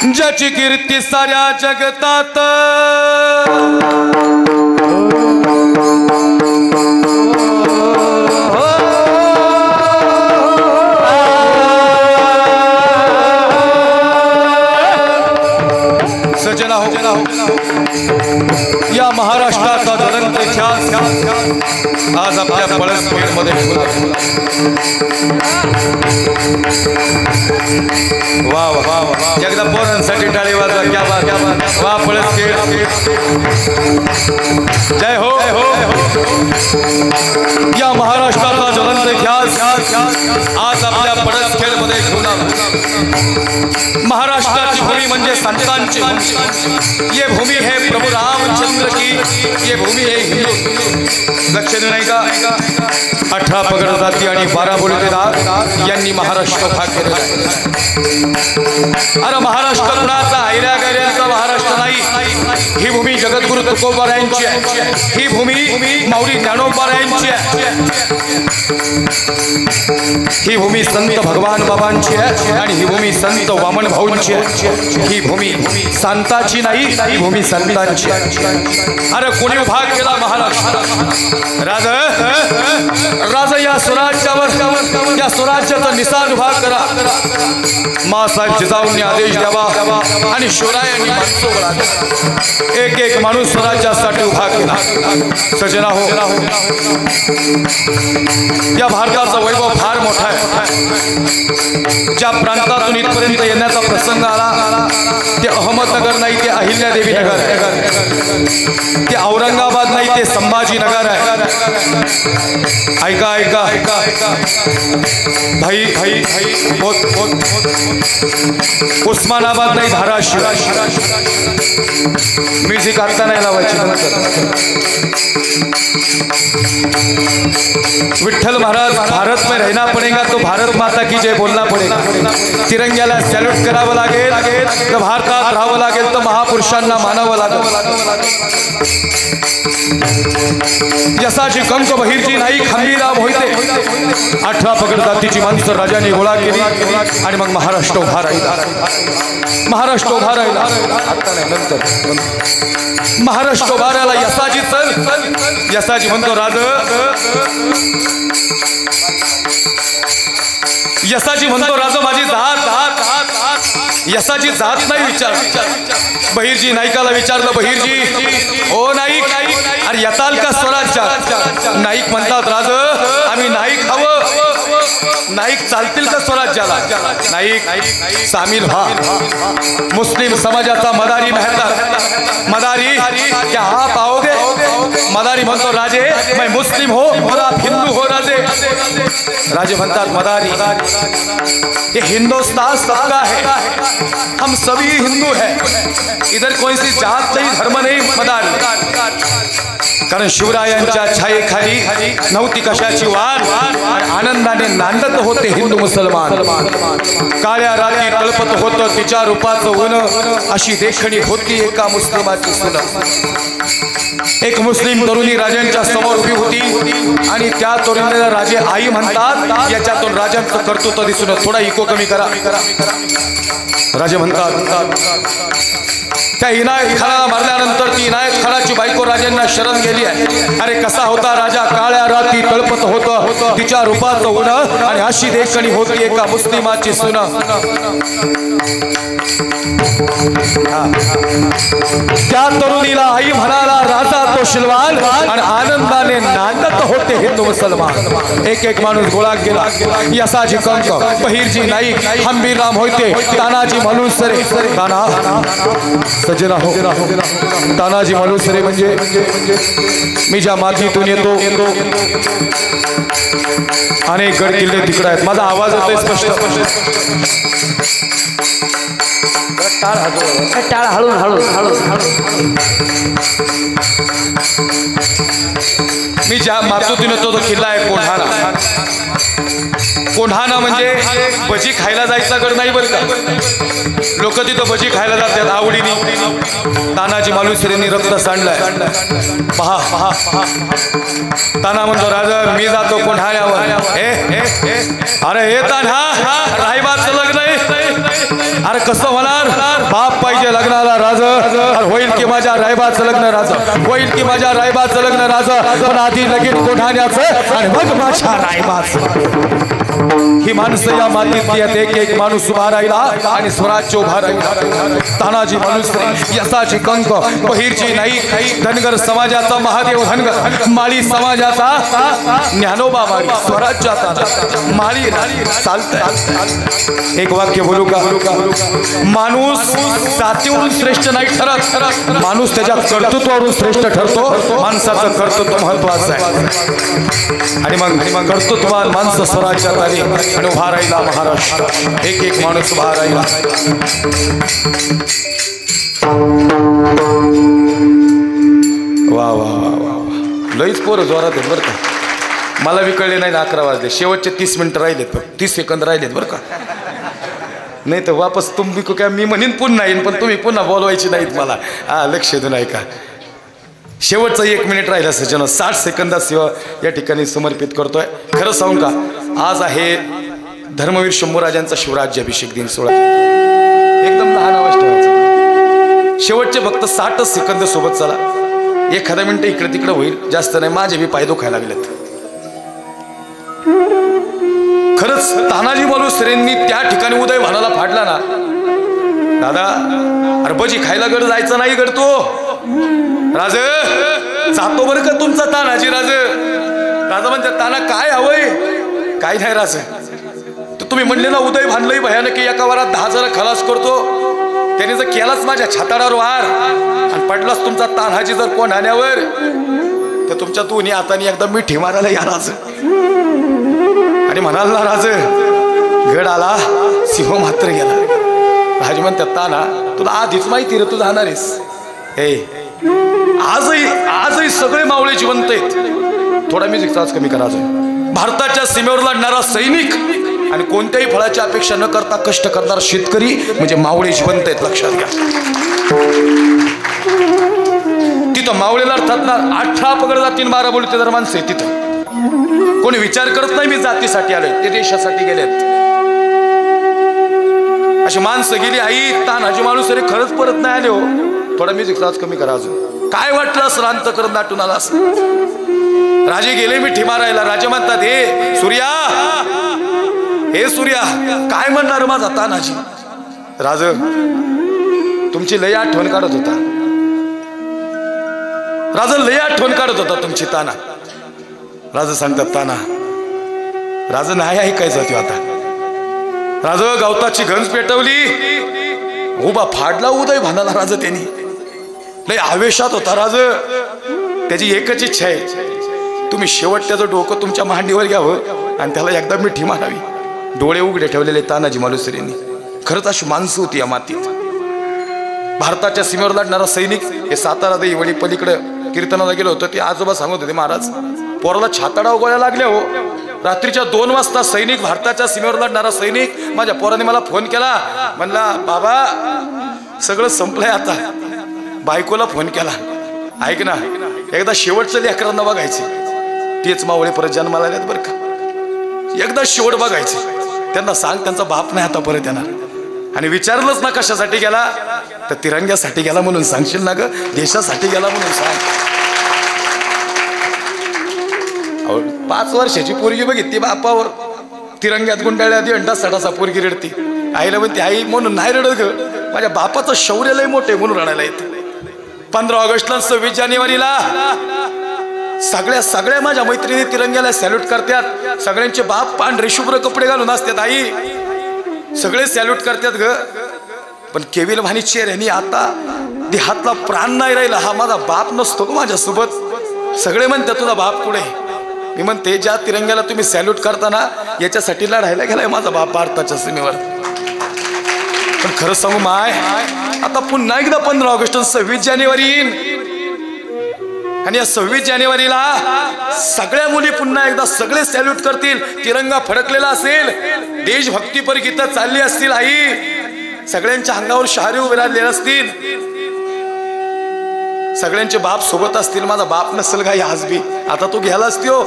ज्याची कीर्ती साऱ्या जगतात सजना हो या महाराष्ट्राचा ज्वलंत इतिहास आज आपल्या पळसखेडमध्ये वा वा वा एकदा पोरांसाठी टाळी वाजवा क्या बात वा पळसखेड जय हो या महाराष्ट्राचा ज्वलंत इतिहास आज आपल्या पळसखेडमध्ये महाराष्ट्राची भूमी म्हणजे संतांची ये भूमी है प्रभु रामचंद्र की ये भूमी है हिंदू लक्षात नाही का 18 पगड जाती आणि 12 बोलतेदार यांनी महाराष्ट्र भाग केलेला अरे महाराष्ट्र कुणाचा आयऱ्या गैऱ्यांचा महाराष्ट्र नाही ही भूमी जगद्गुरु तुकोबारायांची आहे ही भूमी माऊली ज्ञानोबारायांची आहे ही भूमी संत भगवान बाबांची आहे आणि ही भूमी संत वामन भाऊंची आहे ही भूमी संताची नाही ही भूमी संतांची अरे कोणी भाग केला महाराष्ट्र राजा या स्वराज्यावर या स्वराज्याचा निशाण उभा करा मासाहेब जिजाऊंनी आदेश द्यावा आणि शिवरायांनी एक एक माणूस स्वराज्यासाठी उभा केला सजना हो या भारताचा वैभव फार मोठा आहे ज्या प्रांतातून इथपर्यंत येण्याचा प्रसंग आला ते अहमदनगर नाही ते अहिल्यादेवी नगर आहे ते औरंगाबाद नाही ते संभाजीनगर आहे ऐका ऐका भाई भाई उस्मानाबाद नाही धाराशिव म्युझिक आता नाही लावायची विठ्ठल महाराज भारत में रहना पड़ेगा तो भारत माता की जय बोलना पड़ेगा तिरंग्याला सॅल्यूट करावं लागेल तर भारतात राहावं लागेल तर महापुरुषांना मानावं लागेल यसाची कंक बहिरजी नाही खंबीराम होते 18 पगड जातीची माणसं राजाने गोळा केली आणि मग महाराष्ट्र उभा राहिला महाराष्ट्र उभा राहिला महाराष्ट्र उभा राहिला यसाची चल यसाची म्हणतो राज यसाची म्हणतो राज माझी जात यसाची जात नाही विचार बहिरजी नाईकाला विचारलं बहिरजी ओ नाईक अरे येताल का स्वराज्यात नाईक म्हणतात राज आम्ही नाईक हवं नाईक चालतील का स्वराज्याला नाईक सामील व्हा मुस्लिम समाजाचा मदारी मेहता मदारी क्या आप आओगे मदारी म्हणतो राजे मैं मुस्लिम हो और आप हिंदू हो राजे राजे म्हणतात मदारी ये हिंदुस्तान सबका है हम सभी हिंदू हैं इधर कोई सी जात नहीं धर्म नहीं मदारी कारण शिवरायांच्या छायेखाली नव्हती कशाची वाद आनंदाने नांदत होते हिंदू मुसलमान काळ्या रात्री तळपत होतं तिच्या रूपाचं ऊन अशी देखणी होती एका मुस्लिमाची सुन एक मुस्लिम तरुणी राजांच्या समोर उभी होती आणि त्या तरुणीला राजे आई म्हणतात याच्यातून राजांचं कर्तृत्व दिसून थोडा इको कमी करा राजे म्हणतात त्या इनायत खानाला मारल्यानंतर ती इनायत खानाची बायको राजांना शरण गेली आहे अरे कसा होता राजा काळ्या रात्री तळपत होतं तिच्या रूपाचं ऊन आणि अशी देखणी होती एका मुस्लिमाची सुन त्या तरुणीला आई म्हणाला राजा तो शिलवाल आणि आनंदाने नांदत होते हिंदू मुसलमान एक एक माणूस गोळा गेला यसाजी कंक बहिरजी नाईक खंबीरराम होते तानाजी मालुसरे ताना सजना हो तानाजी मालुसरे म्हणजे मी ज्या मातीतून येतो अनेक गड किल्ले तिकडे आहेत माझा आवाज येतोय स्पष्ट टाळ हळू हळू हळू मी ज्या मातीतून येतो तो किल्ला आहे कोल्हारा कोंढाणा म्हणजे भजी खायला जायचा गड नाही बरं का. लोक तिथं भजी खायला जातात आवडीने. तानाजी मालुसरेंनी रक्त सांडलाय. पहा पहा पहा. ताना म्हणतो राजा मी जातो कोंढाण्यावर. अरे हे ताना रायबाचं लग्न आहे. अरे कसं होणार. बाप पाहिजे लग्नाला राजा. अरे होईल की माझ्या रायबाचं लग्न राजा. होईल की माझ्या रायबाचं लग्न राजा. पण आधी लगेच कोंढाण्याचं आणि मग माझ्या रायबाचं. ही माणसं या मातीतली आहेत. एक एक माणूस उभा राहिला आणि स्वराज्य उभा राहिला. तानाजी मालुसरे यसाची कंक बहिरजी नाईक धनगर समाजाचा महादेव धनगर माळी समाजाचा ज्ञानोबा माळी स्वराज्याचा माळी चालतंय. एक वाक्य बोलू का. माणूस जातीवरून श्रेष्ठ नाही ठरत. माणूस त्याच्या कर्तृत्वावरून श्रेष्ठ ठरतो. माणसाचं कर्तृत्व महत्वाचं आहे. आणि मग कर्तृत्वान माणसं स्वराज्यात आली आणि उभा राहिला महाराष्ट्र. एक एक माणूस उभा राहिला. वा वा वा वा. लईच पोरं जोरात आहेत बरं का. मला बी कळले नाही 11 वाजले. शेवटचे 30 मिनिटं राहिलेत. 30 सेकंद राहिलेत बरं का. नाही तर वापस तुम्ही काय मी म्हणेन पुन्हा येईन पण तुम्ही पुन्हा बोलवायची नाहीत मला. लक्ष देऊन ऐका. शेवटचं 1 मिनिट राहिलं सज्जन. 60 सेकंदात सेवा या ठिकाणी समर्पित करतोय. खरं सांगू का आज आहे धर्मवीर शंभूराजांचा शिवराज्याभिषेक दिन सोहळा. एकदम लहान आवाज ठेवायचा. शेवटचे फक्त 60 सेकंद सोबत चला. एखादा मिनिट इकडे तिकडे होईल. जास्त नाही. माझे बी पाय दुखायला लागलेत. खरंच तानाजी मालुसरेंनी त्या ठिकाणी उदय भानाला फाडला ना दादा. अरे भजी खायला गड जायचं नाही गड तो राज. जातो बरं का तुमचा तानाजी राज. राजा म्हणतात ताना काय हवंय. काय नाही राज. तर तुम्ही म्हणले ना उदय भानलंय भयानक एका वारात 10 जण खलास करतो. त्याने जर केलाच माझ्या छाताडावर वार आणि पडलाच तुमचा तानाजी जर कोंढाण्यावर तर तुमच्या दोन्ही हाताने एकदा मिठी मारायला या राज. आणि म्हणाल ना राज गड आला सिंह मात्र गेला. राज म्हणतात ताना तुला आधीच माहिती रे तू जाणार आहेस. हे आजही सगळे मावळे जिवंत आहेत. थोडा म्युझिकचा आवाज कमी करा. भारताच्या सीमेवर लढणारा सैनिक आणि कोणत्याही फळाची अपेक्षा न करता कष्ट करणारा शेतकरी म्हणजे मावळे जिवंत आहेत. लक्षात घ्या. तिथं मावळे लढतात ना. 18 पगड जातीन 12 बोलते माणसं आहे तिथं. कोणी विचार करत नाही मी जातीसाठी आलोय. ते देशासाठी गेलेत. अशी माणसं गेली. आई तानाजी मालुसरे खरंच परत नाही आले हो. थोडा म्युझिकचा आवाज कमी करा. अजून काय वाटलं असं अंतकरण दाटून आला असं. राजे गेले मिठी मारायला. राजे म्हणतात हे सूर्या हे सूर्या काय म्हणणार माझा तानाजी. राज तुमची लय आठवण काढत होता. राजा लय आठवण काढत होता तुमची ताना. राजा सांगतात ताना राजा नाही ऐकायचं ते आता. राजा गवताची गंज पेटवली. उभा फाडला उदय भानाला राजा. त्यांनी लय आवेशात होता राजा. त्याची एकच इच्छा आहे तुम्ही शेवट त्याचं डोकं तुमच्या मांडीवर घ्यावं आणि त्याला एकदा मिठी मारावी. डोळे उघडे ठेवलेले तानाजी मालुसरेंनी. खरंच अशी माणसं होती या मातीत. भारताच्या सीमेवर लढणारा सैनिक. हे सातारा देवळी पलीकडे कीर्तनाला गेलो होतो. ते आजोबा सांगत होते महाराज पोराला छाताडाव गोळ्या लागल्या हो. रात्रीच्या 2 वाजता सैनिक भारताच्या सीमेवर लढणारा सैनिक. माझ्या पोराने मला फोन केला. म्हणला बाबा सगळं संपलंय आता. बायकोला फोन केला ऐक ना एकदा शेवटचं लेकरांना बघायचे. तेच मावळे परत जन्माला आलेत बरं का. एकदा शेवट बघायचे. त्यांना सांग त्यांचा बाप नाही आता परत येणार. आणि विचारलंच ना कशासाठी गेला तर तिरंग्यासाठी गेला म्हणून सांगशील ना ग. देशासाठी गेला म्हणून सांग. 5 वर्षाची पोरगी बघितली बापावर तिरंग्यात गुंडाळल्या. ती अंडा सडासा पोरगी रडती. आईला म्हणते आई म्हणून नाही रडत ग. माझ्या बापाचं शौर्य लय मोठे म्हणून रडायला येते. 15 ऑगस्टला 26 जानेवारीला सगळ्या माझ्या मैत्रिणी तिरंग्याला सॅल्यूट करतात. सगळ्यांचे बाप पांढरे शुभ्र कपडे घालून असतात. आई सगळे सॅल्यूट करतात ग. पण केविल भानी चेहऱ्यानी आता देहातला प्राण नाही राहिला. हा माझा बाप नसतो का माझ्यासोबत. सगळे म्हणतात तुझा बाप कुठे. मी म्हणते ज्या तिरंग्याला तुम्ही सॅल्यूट करताना याच्यासाठी लढायला गेलाय माझा बाप भारताच्या सीमेवर. पण खरं सांगू माय आता पुन्हा एकदा 15 ऑगस्ट 26 जानेवारी येईन. आणि या 26 जानेवारीला सगळ्या मुली पुन्हा एकदा सगळे सॅल्यूट करतील, तिरंगा फडकलेला असेल, देशभक्तीपर गीतं चालली असतील, आई सगळ्यांच्या अंगावर शहारे उभे राहिलेले असतील, सगळ्यांचे बाप सोबत असतील. माझा बाप नसेल का आज बी, आता तो घ्यायला असतो,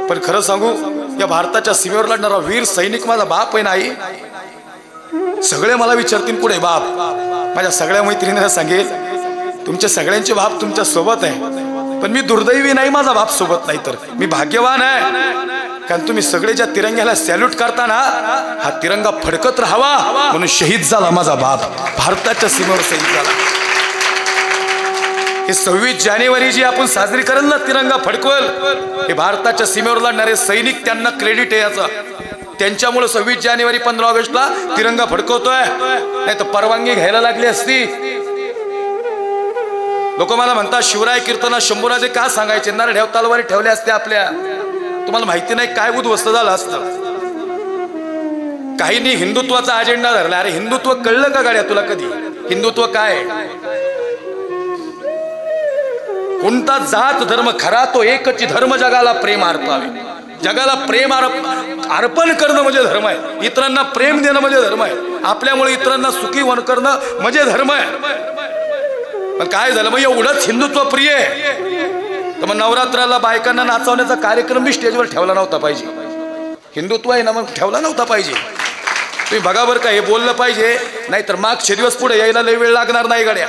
पण खरं सांगू या भारताच्या सीमेवर लढणारा वीर सैनिक माझा बाप आहे. नाही सगळे मला विचारतील पुढे बाप, माझ्या सगळ्या मैत्रिणींना सांगेल तुमच्या सगळ्यांचे बाप तुमच्या सोबत आहे, पण मी दुर्दैवी नाही, माझा बाप सोबत नाही, तर मी भाग्यवान आहे. कारण तुम्ही सगळे ज्या तिरंग्याला सॅल्यूट करताना हा तिरंगा फडकत राहावा म्हणून शहीद झाला माझा बाप, भारताच्या सीमेवर शहीद झाला. हे 26 जानेवारी जी आपण साजरी करेल ना, तिरंगा फडकवल, हे भारताच्या सीमेवर लढणारे सैनिक, त्यांना क्रेडिट आहे याचा. त्यांच्यामुळे 26 जानेवारी 15 ऑगस्टला तिरंगा फडकवतोय, नाही तर परवानगी घ्यायला लागली असती. लोक मला म्हणतात शिवराय कीर्तना शंभूराजे का सांगायचे, नरढ्याव तलवारी ठेवल्या असत्या आपल्या, तुम्हाला माहिती नाही काय उद्ध्वस्त झालं असतं. काहींनी हिंदुत्वाचा अजेंडा धरला. अरे हिंदुत्व कळलं का गाड्या तुला कधी? हिंदुत्व काय? कोणता जात धर्म खरा, तो एकच धर्म जगाला प्रेम अर्पावे. जगाला प्रेम अर्पण करणं म्हणजे धर्म आहे, इतरांना प्रेम देणं म्हणजे धर्म आहे, आपल्यामुळे इतरांना सुखी वन करणं म्हणजे धर्म आहे. पण काय झालं मग एवढंच हिंदुत्व प्रिय आहे तर मग नवरात्राला बायकांना नाचवण्याचा कार्यक्रम मी स्टेजवर ठेवला नव्हता पाहिजे. हिंदुत्व आहे ना, मग ठेवला नव्हता पाहिजे. तुम्ही बघा बरं का, हे बोललं पाहिजे, नाहीतर मागचे दिवस पुढे यायला लय वेळ लागणार नाही गाड्या,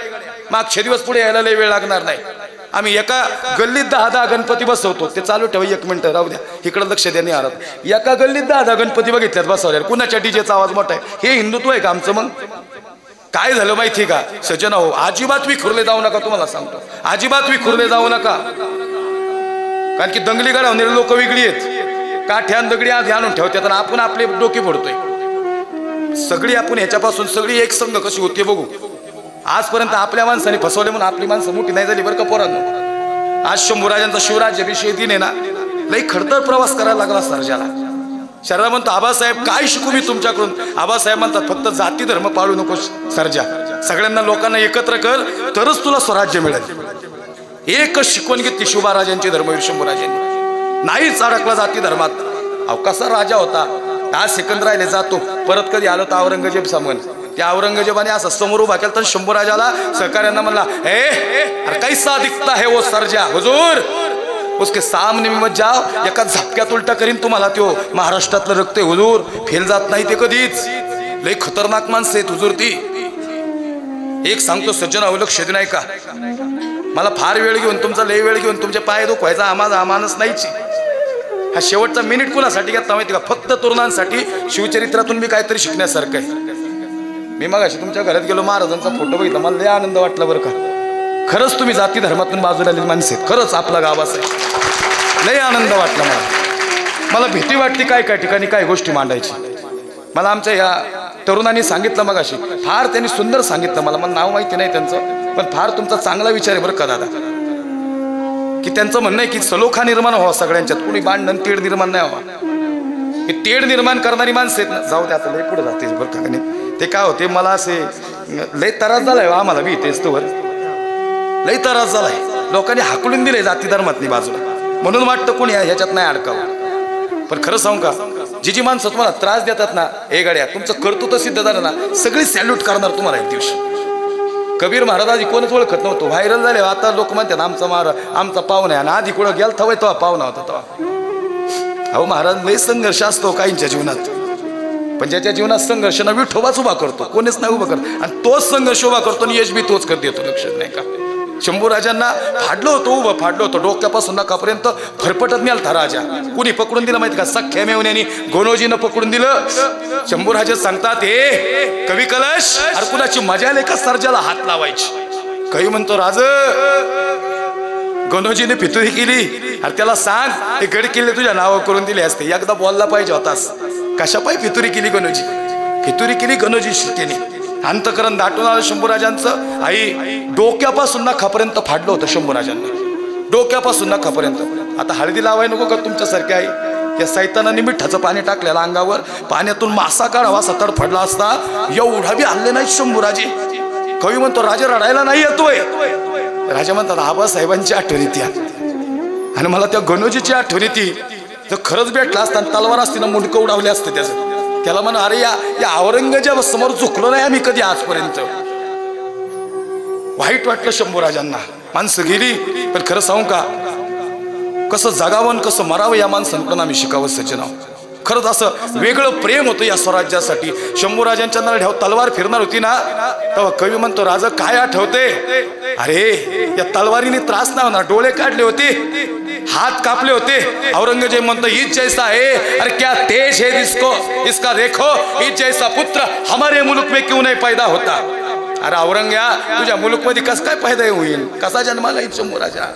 मागचे दिवस पुढे यायला लय वेळ लागणार नाही. आम्ही एका गल्लीत 10 गणपती बसवतो, ते चालू ठेवा 1 मिनिट राहू द्या, इकडे लक्ष द्या नाही आरत. एका गल्लीत 10 गणपती बघितल्यात बसवल्या, कुणाच्या डीजेचा आवाज मोठा आहे, हे हिंदुत्व आहे का आमचं? मग काय झालं माहिती का सज्जन हो, अजिबात विखुरले जाऊ नका, तुम्हाला सांगतो अजिबात विखुरले जाऊ नका. कारण की दंगली घडवणारे लोक वेगळी आहेत, काठ्यान दगडी आधी आणून ठेवतात आणि आपण आपले डोके फोडतोय. सगळी आपण ह्याच्यापासून सगळी एक संघ कशी होते बघू. आजपर्यंत आपल्या माणसाने फसवले म्हणून आपली माणसं मोठी नाही झाली बरं का पोरांनो. आज शंभूराजांचा शिवराज्याभिषेक दिन आहे ना, लई खडतर प्रवास करायला लागला सर्जाला. शर्मा म्हणतो आबासाहेब काय शिकू मी तुमच्याकडून. आबासाहेब म्हणतात फक्त जाती धर्म पाळू नको सर्जा, सगळ्यांना लोकांना एकत्र कर, तरच तुला स्वराज्य मिळेल. एकच शिकवण घेतली शिवबाराजांची धर्मवीर शंभूराजांनी, नाहीच अडकला जाती धर्मात. अहो कसा राजा होता, 10 सेकंद राहिले जातो, परत कधी आलो तर औरंगजेब समन. त्या औरंगजेबाने असं समोर उभा केला तर शंभूराजाला सहकार्यांना म्हणला, अरे कैसा दिखता है वो सर्जा हुजूर, उसके सामने में मत जाओ, एका झपक्यात उलटा करीन तुम्हाला. त्यो महाराष्ट्रातलं रक्त आहे हुजूर, फेल जात नाही ते कधीच, लय खतरनाक माणसं आहेत हुजूर ती. एक सांगतो सज्जन अवलक्ष नाही का, मला फार वेळ घेऊन तुमचा लय वेळ घेऊन तुमचे पाय दुखवायचा आम्हाला मानस नाहीची. हा शेवटचा मिनिट कुणासाठी घेतला माहिती का? फक्त तरुणांसाठी, शिवचरित्रातून मी काहीतरी शिकण्यासारखं आहे. मी मगाशी तुमच्या घरात गेलो, महाराजांचा फोटो बघितला, मला लय आनंद वाटला बरं का. खरंच तुम्ही जाती धर्मातून बाजूला आलेली माणसं आहेत, खरंच आपला गाव असं आहे, लय आनंद वाटला मला भीती वाटली काय काय ठिकाणी काय गोष्टी मांडायची. मला आमच्या ह्या तरुणांनी सांगितलं मगाशी, फार त्यांनी सुंदर सांगितलं, मला नाव माहिती नाही त्यांचं, पण फार तुमचा चांगला विचार आहे बरं का दादा. की त्यांचं म्हणणं आहे की सलोखा निर्माण व्हावा सगळ्यांच्यात, कुणी भांडण तेढ निर्माण नाही व्हावा. हे तेढ निर्माण करणारी माणसं आहेत ना, जाऊ द्या आता लय पुढे जाते बरं का. नाही ते काय होते, मला असे लय त्रास झालाय आम्हाला बी तेच तोवर लय त्रास झालाय, लोकांनी हाकलून दिले जाती धर्मातनी बाजूला, म्हणून वाटतं कोणी ह्याच्यात नाही अडकावं. पण खरं सांगू का, जी माणसं तुम्हाला त्रास देतात ना, हे गाड्या तुमचं कर्तृत्व सिद्ध झालं ना, सगळी सॅल्यूट करणार तुम्हाला एक दिवशी. कबीर महाराज आधी कोणच ओळखत नव्हतो, व्हायरल झाले, आता लोक म्हणतात आमचा महाराज आमचा पाहुणा आहे, आणि आधी कुठं गेला थवय तो पाहुणा होता तेव्हा. अहो महाराज लय संघर्ष असतो काहींच्या जीवनात, पण ज्याच्या जीवनात संघर्ष ना विठोबाच उभा करतो, कोणीच नाही उभा करत, आणि तोच संघर्ष उभा करतो आणि यश बी तोच करत येतो. लक्षात नाही का, शंभूराजांना फाडलं होतं, उभं फाडलं होतं, डोक्यापासून नखापर्यंत फरफटत मिळाला राजा. कुणी पकडून दिलं माहिती का? सख्या मेवण्यानी गोनोजीनं पकडून दिलं. शंभूराजे सांगतात, हे कवी कलश, अरे कुणाची मजा आली का सर्जाला हात लावायची? कवी म्हणतो राज गोनोजीने पितुरी केली, अरे त्याला सांग हे गड किल्ले तुझ्या नाव करून दिले असते, एकदा बोलला पाहिजे होतास. कशा पाय फितुरी केली गणोजी, फितुरी केली गणोजी शिकेने. अंतकरण दाटून आलं शंभूराजांचं. आई डोक्यापासून नखापर्यंत फाडलं होतं शंभूराजांना, डोक्यापासून नखापर्यंत. आता हळदी लावाय नको का तुमच्यासारखे आई, या सैतानाने मिठाचं पाणी टाकलेलं अंगावर, पाण्यातून मासा काढावा असा तडफडला असता, एवढा बी हल्ले नाही शंभूराजे. कवी म्हणतो राजा रडायला नाही येतोय, राजा म्हणतात आबासाहेबांची आठवण येते आणि मला त्या गणोजीची आठवण येते. जर खरंच भेटला असता तलवार असती ना मुंडकं उडावले असतं त्याचं. त्याला म्हणा अरे या औरंगजेबा समोर चुकलो नाही आम्ही कधी आजपर्यंत. वाईट वाटलं शंभूराजांना. माणसं गेली पण खरं सांगू का कसं जगावं कसं मरावं या माणसांकडून आम्ही शिकावं सज्जनाव. खरंच असं वेगळं प्रेम होतं या स्वराज्यासाठी. शंभूराजांच्या नरढ्याव तलवार फिरणार होती ना तेव्हा कवी म्हणतो राजा काय आठवते. अरे या तलवारीने त्रास नाही होणार. डोळे काढले होते, हात कापले होते. औरंगजेब म्हणतो ईद जैसा है अरे क्या तेज है इसका देखो ईद जैसा पुत्र हमारे मुल्क में क्यों नहीं पैदा होता. अरे औरंग्या तुझ्या मुल्क मध्ये कस काय पैदा होईल. कसा जन्माला येईल शंभूराजा.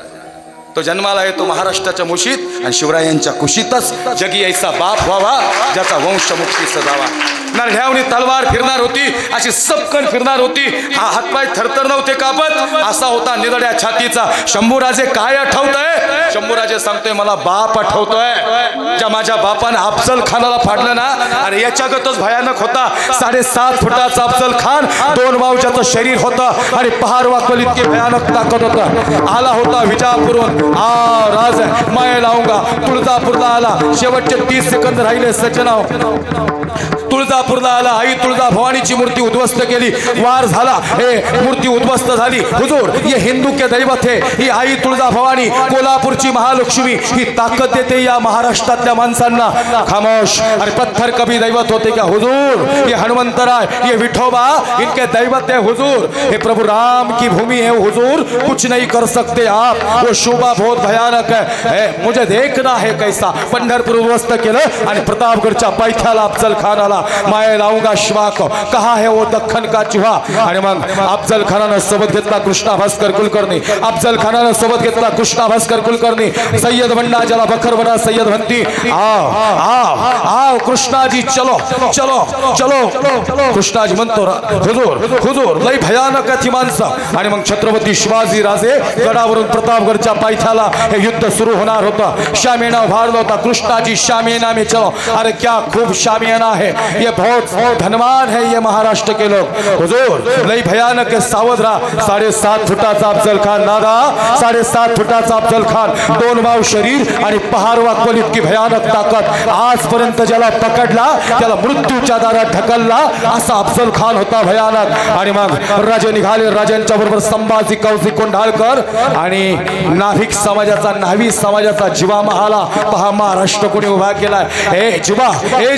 तो जन्माला येतो महाराष्ट्राच्या मुशीत आणि शिवरायांच्या कुशीतच. जगी ऐसा बाप व्हावा ज्याचा वंश मुक्ती सजावा. नरढ्यावनी तलवार फिरणार होती अशी सबकन फिरणार होती. हा हातपाय थरथर नव्हते कापत. असा होता निरड्या छातीचा. शंभूराजे काय आठवतंय. शंभूराजे सांगतोय मला बाप आठवतोय. ज्या माझ्या बापाने अफजल खानाला फाडलं ना अरे याच्यागतच भयानक होता. 7.5 फुटाचा अफजल खान 2 मावजाचं शरीर होतं आणि पहार वाकल इतके भयानक ताकद होतं. आला होता विजापूरहून राज माय लावूंगा तुळजापूरला आला. शेवटचे 30 सेकंद राहिले सज्जनाव. तुळजापूरला आला. आई तुळजा भवानीची मूर्ती उद्ध्वस्त केली. वार झाला. हे मूर्ती उद्ध्वस्त झाली. हुजूर ये हिंदू के दैवत है. ही आई तुळजा भवानी कोल्हापूरची महालक्ष्मी ही ताकद देते या महाराष्ट्रातल्या माणसांना. खामोश. अरे पत्थर कभी दैवत होते क्या हुजूर. ये हनुमंतराय ये विठोबा इनके दैवत है हुजूर. हे प्रभु राम की भूमि है हुजूर. कुछ नहीं कर सकते आप. वो शोभा बहुत भयानक है. मुझे देखना है कैसा. पंढरपूर उद्ध्वस्त केलं आणि प्रतापगडच्या पायथ्याला अफजल खान आला. माय लावूंगा श्वाक कहा है वो दख्खन का चुहा. आणि मग अफजल खानानं सोबत घेतला कृष्णा भास्कर कुलकर्णी. अफजल खानानं सोबत घेतला कृष्णा भास्कर कुलकर्णी. सय्यद बंडा ज्याला बखर बना सय्यद म्हणती. आओ कृष्णाजी चलो चलो चलो. कृष्णाजी म्हणतो हुजूर हुजूर लई भयानक ती माणसं. आणि मग छत्रपती शिवाजी राजे गडावरून प्रतापगडच्या पायथ्याला हे युद्ध सुरू होणार होतं. शामियाना उभारला होता. कृष्णाजी शामियाना में चलो. अरे क्या खूब शामियाना है. ये बहुत धनवान है ये महाराष्ट्र के लोग. हुजूर लई भयानक है सावध रहा. 7.5 फुटाचा अफजल खान नादा. 7.5 फुटाचा अफजल खान 2 माव शरीर आणि पहार वाकवल इतकी भयानक ताकद. आजपर्यंत ज्याला पकडला त्याला मृत्यूच्या दारात ढकलला असा अफजल खान होता भयानक. आणि मग राजे निघाले. राजांच्या बरोबर संभाजी कौजी कोंढाळकर आणि नाभिक समाजाचा न्हावी समाजाचा जीवा महाला पहा महाराष्ट्र कोणी उभा केलाय. हे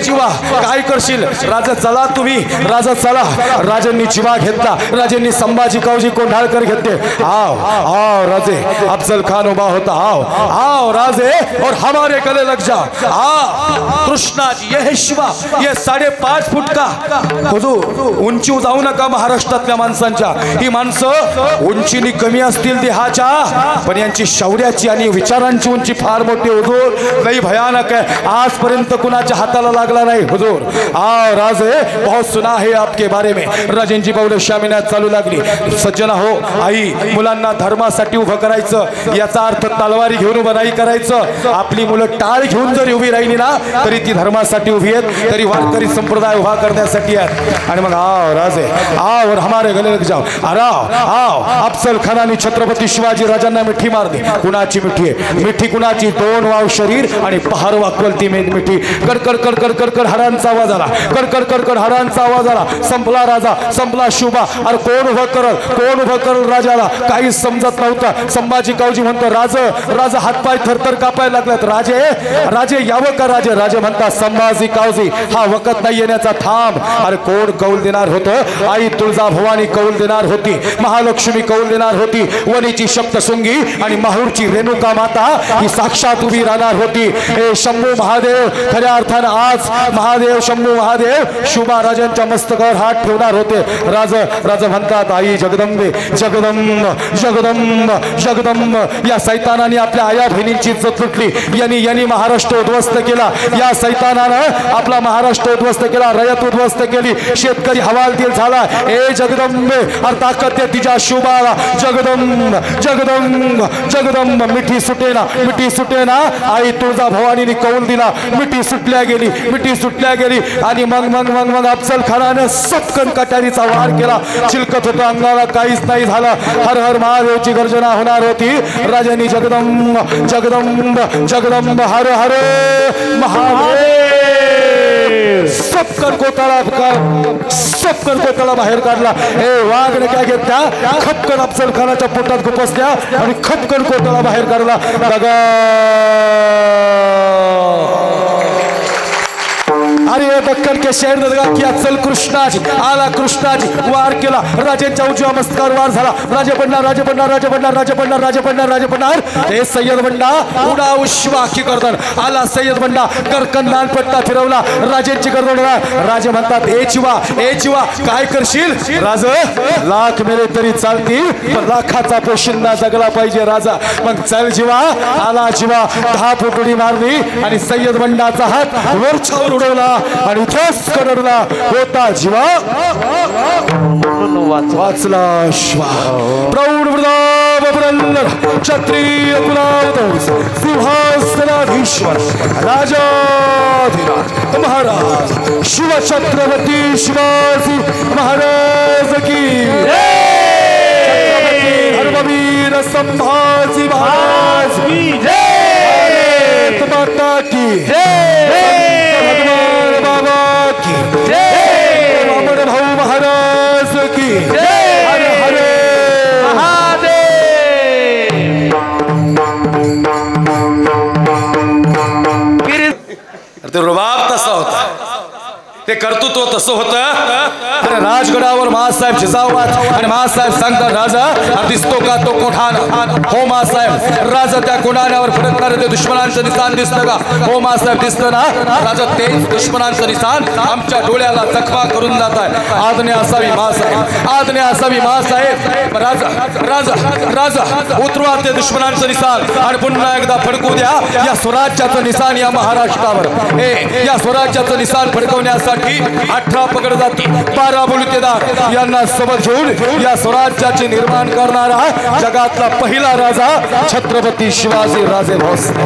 जीवा काय करशील. राजा चला तुम्ही. राजा चला. राजांनी जीवा घेतला. राजांनी संभाजी कौजी कोंढाळकर घेतले. आओ राजे. अफजल खान उभा होता. आओ राजे और हमारे गले लग जा. कृष्णा जी ये है शिवा. ये 5.5 फूट का. हुजूर उंची जाऊ नका महाराष्ट्रातल्या माणसांच्या. ही माणसं उंचीनी कमी असतील देहाच्या पण यांची शौर्याची आणि विचारांची उंची फार मोठी. हुजूर लई भयानक आहे. आजपर्यंत कुणाच्या हाताला लागला नाही हुजूर. राजे बहुत सुना है आपके बारे में. राजेंची पावलं शामियानात चालू लागली. सज्जना हो आई मुलांना धर्मासाठी उभं करायचं याचा अर्थ तलवारी घेऊन उभं नाही करायचं. आपली मुलं टाळ घेऊन जरी उभी राहिली ना तरी ती धर्मासाठी उभी आहेत. तरी वारकरी संप्रदाय उभा करण्यासाठी आहेत. आणि मग राजे और हमारे गले लग जाओ. आओ अफजल खानाने छत्रपती शिवाजी राजांना मिठी मारली. कुणाची मिठी आहे. मिठी कुणाची. 2 वाव शरीर आणि पहार वाकवल ती मिठी. कडकड कडकड कडकड हाडांचा आवाज आला. कडकड कडकड हाडांचा आवाज आला. संपला राजा संपला शुभा. अरे कोण उभं करल राजाला काही समजत नव्हतं. संभाजी कौजी म्हणतो राजा हातपाय थरथर कापायला लागलेत. राजे यावं का राजे म्हणतात संभाजी कौजी हा वखत नाही येण्याचा थांब. अरे कोण कौल देणार होतं. आई तुळजा भवानी कौल देणार होती. महालक्ष्मी कौल देणार होती. वनीची सप्तशृंगी आणि माहूरची रेणुका माता ही साक्षात उभी राहणार होती. हे शंभू महादेव खऱ्या अर्थानं आज महादेव शंभू महादेव शुभा राजांच्या मस्तकावर हात ठेवणार होते. राजा म्हणतात आई जगदंबे जगदंब जगदंब जगदंब. या सैतानाने आपल्या आया बहिणींची इज्जत लुटली, यांनी महाराष्ट्र उद्ध्वस्त केला, या सैतानानं आपला महाराष्ट्र उद्ध्वस्त केला, रयत उद्ध्वस्त केली, शेतकरी हवालदिल झाला. ए जगदंबे अर ताकद दे तिच्या शुभाला, जगदंब जगदंब जगदंब. मिठी सुटेना आई तुळजा भवानीने कौल दिला, मिठी सुटल्या गेली आणि मग अफजल खानाने सपकन कटारीचा वार केला. चिलकत होता अंगाला, काहीच नाही झालं. हर हर महादेवची गर्जना होणार होती. राजांनी जगदंब जगदंब जगदंब हर हर महादेव सपकन कोताळा बाहेर काढला. ए वाघने काय घेतल्या, खपकन अफजल खानाच्या पोटात गुपसल्या आणि खपकन कोताळा बाहेर काढला. बघा अरे दक्कन के शहर दगा किया चल कृष्णाजी आला, कृष्णाजी वार केला, राजांच्या उजव्या मस्तकावर वार झाला. राजे पडणार हे सय्यद बंडा उडा उश्वा की गर्दन आला. सय्यद बंडा करकन पट्टा फिरवला, राजांची गर्दन. राजे म्हणतात ए चिवा काय करशील राज, लाख मेले तरी चालतील पण लाखाचा पोशिंदा जगला पाहिजे राजा. मग चल जीवा आला. जीवा 10 फूट उडी मारली आणि सय्यद बंडाचा हात वरछावर उडवला आणि इथेच कडरला होता. जीवा वाचला श्वा प्रौढ प्रताप क्षत्रिय कुलावतंस सिंहासनाधीश्वर राजाधिराज महाराज शिवछत्रपती शिवाजी महाराज की छत्रपती धर्मवीर संभाजी महाराज की जय, माता की महाराज की हर हर महादेव. ते रुबाब तसा होता, ते कर्तृत्व तसं होतं. राजगडावर महासाहेब जिजाऊबाद आणि महासाहेब सांगतात राजा दिसतो का तो कोठाना. हो महासाहेब. राजा त्या कोठाण्यावर फडकणारे ते दुश्मनांचं निशान दिसतं का. हो महासाहेब दिसतं ना राजा, ते दुश्मनांचं निशान आमच्या डोळ्याला जखमा करून जात आहे. आज्ञा असावी महासाहेब. राजा राजा राजा उतरवा ते दुश्मनांचं निशान आणि पुन्हा एकदा फडकू द्या या स्वराज्याचं निशान या महाराष्ट्रावर. या स्वराज्याचं निशान फडकवण्यासाठी 18 पगड जाती 12 बलुतेदार यांना सोबत घेऊन या स्वराज्याचे निर्माण करणारा जगातला पहिला राजा छत्रपती शिवाजी राजे भोसले.